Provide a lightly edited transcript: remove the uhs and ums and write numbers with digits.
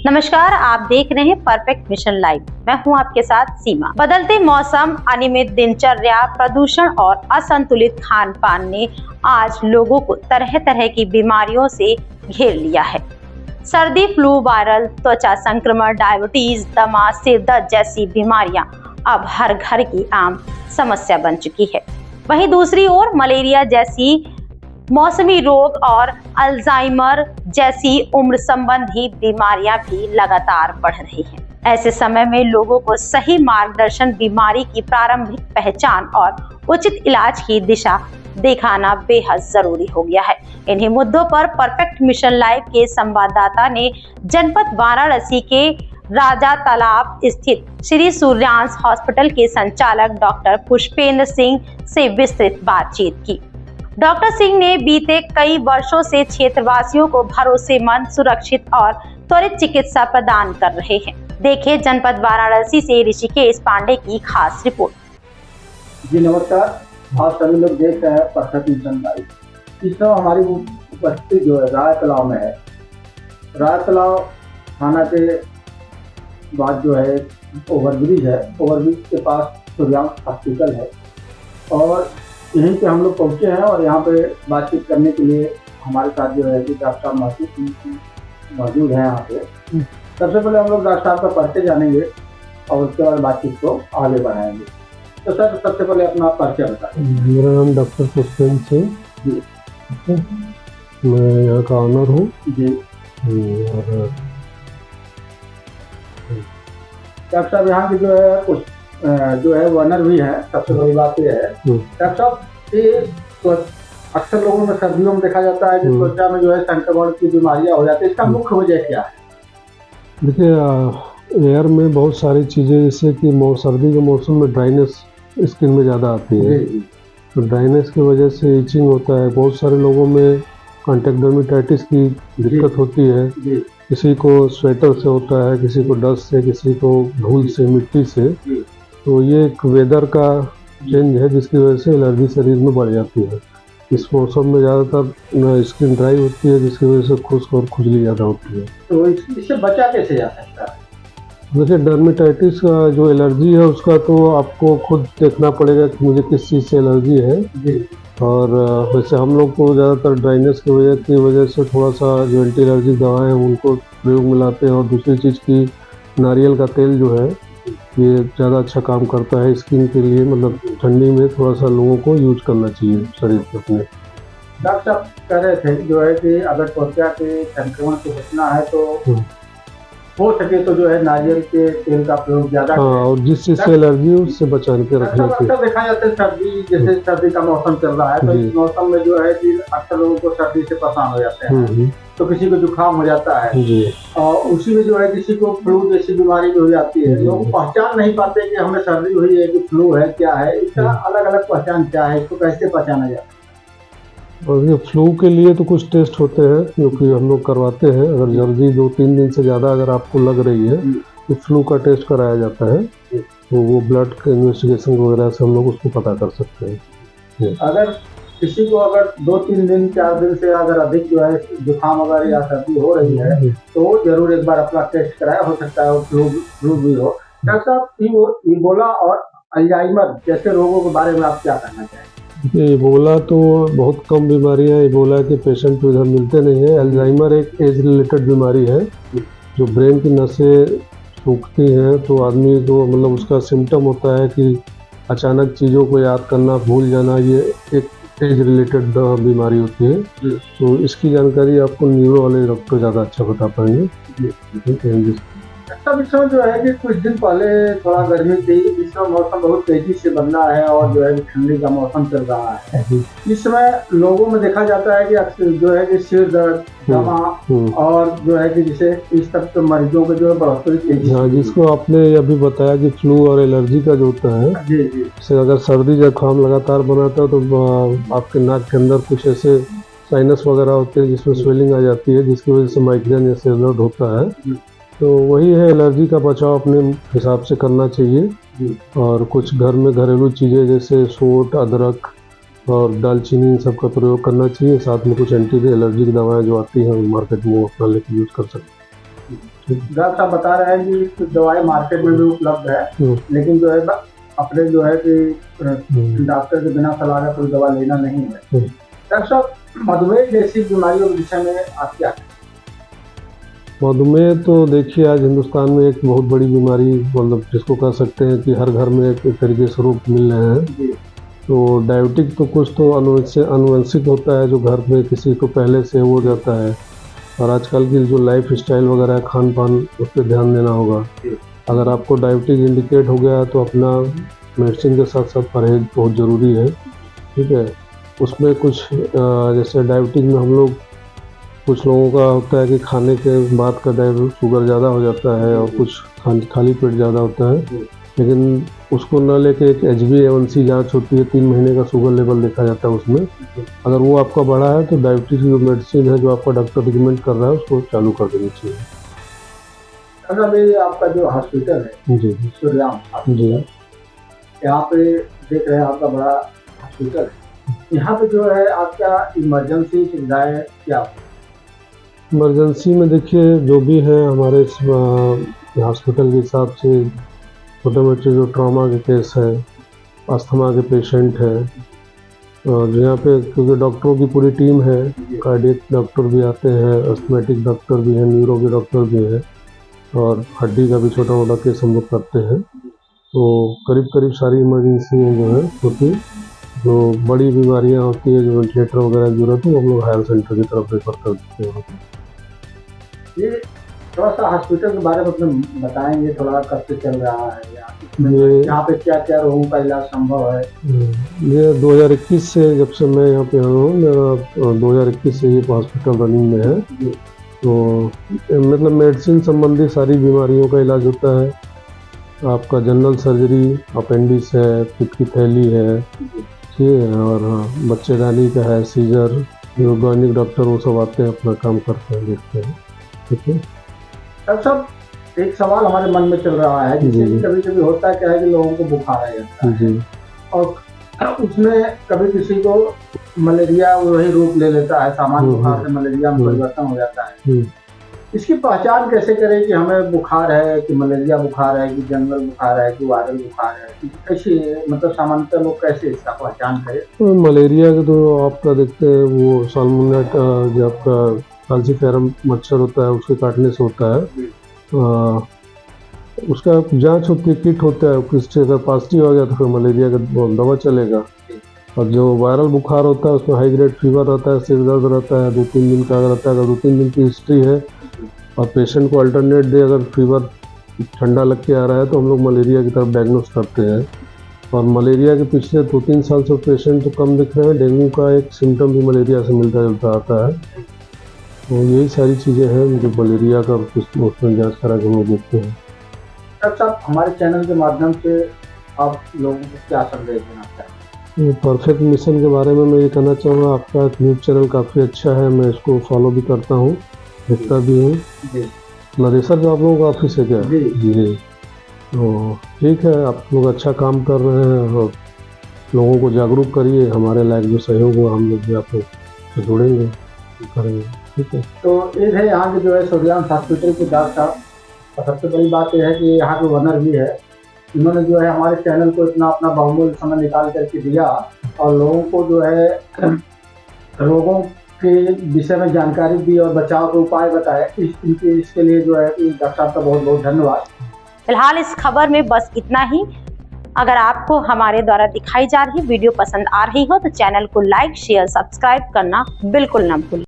नमस्कार, आप देख रहे हैं परफेक्ट मिशन लाइव। मैं हूं आपके साथ सीमा। बदलते मौसम, अनियमित दिनचर्या, प्रदूषण और असंतुलित खान पान ने आज लोगों को तरह तरह की बीमारियों से घेर लिया है। सर्दी, फ्लू, वायरल त्वचा संक्रमण, डायबिटीज, दमा, सिर दर्द जैसी बीमारियां अब हर घर की आम समस्या बन चुकी है। वहीं दूसरी ओर मलेरिया जैसी मौसमी रोग और अल्जाइमर जैसी उम्र संबंधी बीमारियां भी लगातार बढ़ रही हैं। ऐसे समय में लोगों को सही मार्गदर्शन, बीमारी की प्रारंभिक पहचान और उचित इलाज की दिशा दिखाना बेहद जरूरी हो गया है। इन्हीं मुद्दों पर परफेक्ट मिशन लाइव के संवाददाता ने जनपद वाराणसी के राजा तालाब स्थित श्री सूर्यांश हॉस्पिटल के संचालक डॉक्टर पुष्पेंद्र सिंह से विस्तृत बातचीत की। डॉक्टर सिंह ने बीते कई वर्षों से क्षेत्रवासियों को भरोसेमंद, सुरक्षित और त्वरित चिकित्सा प्रदान कर रहे हैं। देखिए जनपद वाराणसी से ऋषिकेश पांडे की खास रिपोर्ट। जी नमस्कार, आप सभी लोग देख रहे हैं परफेक्ट मिशन लाइव। इस समय हमारी उपस्थिति जो है राय तालाब में है। राय तालाब थाना के बाद जो है ओवरब्रिज है, ओवरब्रिज के पास सूर्यांश हॉस्पिटल है और यहीं पे हम लोग पहुँचे हैं और यहाँ पे बातचीत करने के लिए हमारे साथ जो है कि डॉक्टर साहब मौजूद हैं यहाँ पे। सबसे पहले हम लोग डॉक्टर साहब का परिचय जानेंगे और उसके बाद बातचीत को आगे बढ़ाएंगे। तो सर सबसे पहले अपना परिचय बताएं। मेरा नाम डॉक्टर पुष्पेंद्र सिंह जी, मैं यहाँ का ऑनर हूँ जी। और डॉक्टर साहब यहाँ की जो है कुछ जो है वनर भी है। सबसे बड़ी बात यह है डॉक्टर साहब ये तो अक्सर लोगों में सर्दियों में देखा जाता है कि त्वचा में जो है संक्रमण की बीमारियां हो जाती है। इसका मुख्य वजह क्या है? देखिए, एयर में बहुत सारी चीज़ें जैसे कि सर्दी के मौसम में ड्राइनेस स्किन में ज़्यादा आती है, तो ड्राइनेस की वजह से इचिंग होता है। बहुत सारे लोगों में कॉन्टैक्ट डर्मेटाइटिस की दिक्कत होती है। किसी को स्वेटर से होता है, किसी को डस्ट से, किसी को धूल से, मिट्टी से। तो ये एक वेदर का चेंज है जिसकी वजह से एलर्जी शरीर में बढ़ जाती है। इस मौसम में ज़्यादातर स्किन ड्राई होती है जिसकी वजह से खुश्क और खुजली ज़्यादा होती है। तो इससे बचा कैसे जा सकता है? वैसे डर्मेटाइटिस का जो एलर्जी है उसका तो आपको खुद देखना पड़ेगा कि मुझे किस चीज़ से एलर्जी है। और वैसे हम लोग को ज़्यादातर ड्राइनेस की वजह से थोड़ा सा जो एंटी एलर्जी दवाएँ हैं उनको प्रयोग में लाते हैं। और दूसरी चीज़ की नारियल का तेल जो है ये ज़्यादा अच्छा काम करता है स्किन के लिए। मतलब ठंडी में थोड़ा सा लोगों को यूज करना चाहिए शरीर पे अपने। डॉक्टर साहब कह रहे थे जो है कि अगर त्वचा के संक्रमण से बचना है तो हो सके तो जो है नारियल के तेल का प्रयोग ज्यादा। हाँ, और जिस चीज़ से एलर्जी है उससे बचा के रखना चाहिए। अक्सर देखा जाता है सर्दी, जैसे सर्दी का मौसम चल रहा है तो इस मौसम में जो है कि अक्सर लोगों को सर्दी से परेशान हो जाते हैं। तो किसी को जुकाम हो जाता है और उसी में जो है किसी को फ्लू जैसी बीमारी भी हो जाती है। लोग पहचान नहीं पाते कि हमें सर्दी हुई है कि फ्लू है, क्या है। इसका अलग अलग पहचान क्या है, इसको कैसे पहचाना जाए? और ये फ्लू के लिए तो कुछ टेस्ट होते हैं जो कि हम लोग करवाते हैं। अगर जल्दी 2-3 दिन से ज़्यादा अगर आपको लग रही है तो फ्लू का टेस्ट कराया जाता है। तो वो ब्लड के इन्वेस्टिगेशन वगैरह से हम लोग उसको पता कर सकते हैं। अगर किसी को अगर 2-3 दिन 4 दिन से अगर अधिक जो है जुकाम वगैरह या सर्दी हो रही है तो जरूर एक बार अपना टेस्ट कराया, हो सकता है वो फ्लू भी हो। डॉक्टर साहब इबोला और अल्जाइमर जैसे रोगों के बारे में आप क्या कहना चाहेंगे? इबोला तो बहुत कम बीमारी है, इबोला के पेशेंट तो इधर मिलते नहीं है। अल्जाइमर एक एज रिलेटेड बीमारी है जो ब्रेन की नसें सूखती हैं तो आदमी को मतलब उसका सिम्टम होता है कि अचानक चीज़ों को याद करना, भूल जाना। ये एक एज रिलेटेड बीमारी होती है। तो इसकी जानकारी आपको न्यूरो वाले डॉक्टर ज़्यादा अच्छा बता पाएंगे। सब इस समय जो है कि कुछ दिन पहले थोड़ा गर्मी थी, इस समय मौसम बहुत तेजी से बदला है और जो है ठंडी का मौसम चल रहा है। इस समय लोगों में देखा जाता है कि अक्सर जो है कि सिर दर्द, दमा और जो है कि जिसे इस तक तो मरीजों के जो है बढ़ोतरी तेजी। हाँ, जिसको आपने अभी बताया कि फ्लू और एलर्जी का जो होता है, जैसे अगर सर्दी जुकाम लगातार बनाता है तो आपके नाक के अंदर कुछ ऐसे साइनस वगैरह होते हैं जिसमें स्वेलिंग आ जाती है जिसकी वजह से माइग्रेन या सिर दर्द होता है। तो वही है, एलर्जी का बचाव अपने हिसाब से करना चाहिए। और कुछ घर में घरेलू चीज़ें जैसे सोंठ, अदरक और दालचीनी इन सब का प्रयोग करना चाहिए। साथ में कुछ एंटी एलर्जी की दवाएं जो आती हैं मार्केट में वो अपना लेकर यूज कर सकते हैं। डॉक्टर साहब बता रहे हैं कि कुछ दवाएं मार्केट में भी उपलब्ध है, लेकिन जो है अपने जो है कि डॉक्टर के बिना सलाह का कोई दवा लेना नहीं है। डॉक्टर साहब, मधुमेह जैसी बीमारियों के विषय में आप क्या कहें? मधुमेह तो देखिए आज हिंदुस्तान में एक बहुत बड़ी बीमारी, मतलब जिसको कह सकते हैं कि हर घर में एक तरीके से रोग मिल रहे हैं। तो डायबिटिक तो कुछ तो अनुवंशिक होता है, जो घर में किसी को पहले से हो जाता है, और आजकल की जो लाइफ स्टाइल वगैरह है, खान पान, उस पर ध्यान देना होगा। अगर आपको डायबिटीज इंडिकेट हो गया तो अपना मेडिसिन के साथ साथ परहेज बहुत ज़रूरी है। ठीक है, उसमें कुछ जैसे डायबिटीज में हम लोग, कुछ लोगों का होता है कि खाने के बाद का शुगर ज़्यादा हो जाता है, और कुछ खाली पेट ज़्यादा होता है, लेकिन उसको न लेके एक HbA1c जांच होती है, 3 महीने का शुगर लेवल देखा जाता है उसमें। अगर वो आपका बढ़ा है तो डायबिटीज की जो मेडिसिन है, जो आपका डॉक्टर रिकमेंड कर रहा है, उसको चालू कर देनी चाहिए। अगर ये आपका जो हॉस्पिटल है जी सूर्याम जी, यहाँ पे देख रहे हैं आपका बड़ा हॉस्पिटल है, यहाँ पे जो है आपका इमरजेंसी सुविधाएं क्या? इमरजेंसी में देखिए जो भी है हमारे हॉस्पिटल के हिसाब से, छोटे मोटे जो ट्रॉमा के केस है, अस्थमा के पेशेंट है, और यहाँ पे क्योंकि डॉक्टरों की पूरी टीम है, कार्डियक डॉक्टर भी आते हैं, अस्थमेटिक डॉक्टर भी हैं, न्यूरो के डॉक्टर भी हैं, और हड्डी का भी छोटा मोटा केस हम लोग करते हैं। तो करीब सारी इमरजेंसी में जो है होती, जो बड़ी बीमारियाँ होती है, जो वेंटिलेटर वगैरह की जरूरत है, वो हम लोग हायर सेंटर की तरफ रेफर कर देते हैं। ये थोड़ा सा हॉस्पिटल के बारे में अपने बताएंगे, थोड़ा कब से चल रहा है, ये यहाँ पे क्या क्या रोगों का इलाज संभव है? ये 2021 से, जब से मैं यहाँ पे आया हूँ, मेरा 2021 से ये हॉस्पिटल रनिंग में है। तो मतलब मेडिसिन संबंधी सारी बीमारियों का इलाज होता है। आपका जनरल सर्जरी, अपेंडिक्स है, पित्त की थैली है, ठीक है, और बच्चेदानी का है, सीजर, गायनिक डॉक्टर वो सब आते हैं, अपना काम करते हैं, देखते हैं। ठीक है डॉक्टर साहब, एक सवाल हमारे मन में चल रहा है, जिससे कभी कभी होता है क्या है कि लोगों को बुखार आ जाता है, और उसमें कभी किसी को मलेरिया वही रूप ले लेता है, सामान्य बुखार से मलेरिया में परिवर्तन हो जाता है। इसकी पहचान कैसे करें कि हमें बुखार है, कि मलेरिया बुखार है, कि जनरल बुखार है, कि वायरल बुखार है? कैसे, मतलब सामान्यतः लोग कैसे इसका पहचान करें? तो मलेरिया का तो आपका देखते हैं, वो साल्मोनेला जो आपका फाल्सीफेरम मच्छर होता है, उसके काटने से होता है। उसका जांच होती है, किट होता है, किससे अगर पॉजिटिव आ गया तो फिर मलेरिया का दवा चलेगा। और जो वायरल बुखार होता है, उसमें हाई ग्रेड फीवर रहता है, सिर दर्द रहता है, 2-3 दिन का रहता है। अगर 2-3 दिन की हिस्ट्री है और पेशेंट को अल्टरनेट डे अगर फीवर ठंडा लग के आ रहा है, तो हम लोग मलेरिया की तरफ डायग्नोस करते हैं। और मलेरिया के पिछले 2-3 साल से पेशेंट तो कम दिख रहे हैं, डेंगू का एक सिम्टम भी मलेरिया से मिलता जुलता आता है। तो यही सारी चीज़ें हैं जो मलेरिया का उसमें जाँच करा के हम लोग देखते हैं। डॉक्टर साहब, हमारे चैनल के माध्यम से आप लोगों को क्या संदेश देना चाहते हैं? परफेक्ट मिशन के बारे में मैं ये कहना चाहूँगा, आपका न्यूज़ चैनल काफ़ी अच्छा है, मैं इसको फॉलो भी करता हूँ, देखता भी हूँ। नरेसर जो आप लोगों का ऑफिस है क्या? जी। तो ठीक है, आप लोग अच्छा काम कर रहे हैं, और लोगों को जागरूक करिए। हमारे लायक जो सहयोग हो, हम लोग भी आप लोग से जुड़ेंगे, करेंगे। ठीक है, तो ये है यहाँ के जो है सूर्याम हॉस्पिटल के डॉक्टर साहब, और सबसे बड़ी बात यह है कि यहाँ के ओनर भी है, इन्होंने जो है हमारे चैनल को इतना अपना बहुमूल्य समय निकाल करके दिया, और लोगों को जो है रोगों के विषय में जानकारी दी और बचाव के उपाय बताए। इसके लिए जो है डॉक्टर साहब का बहुत बहुत धन्यवाद। फिलहाल इस खबर में बस इतना ही। अगर आपको हमारे द्वारा दिखाई जा रही वीडियो पसंद आ रही हो तो चैनल को लाइक, शेयर, सब्सक्राइब करना बिल्कुल ना भूलें।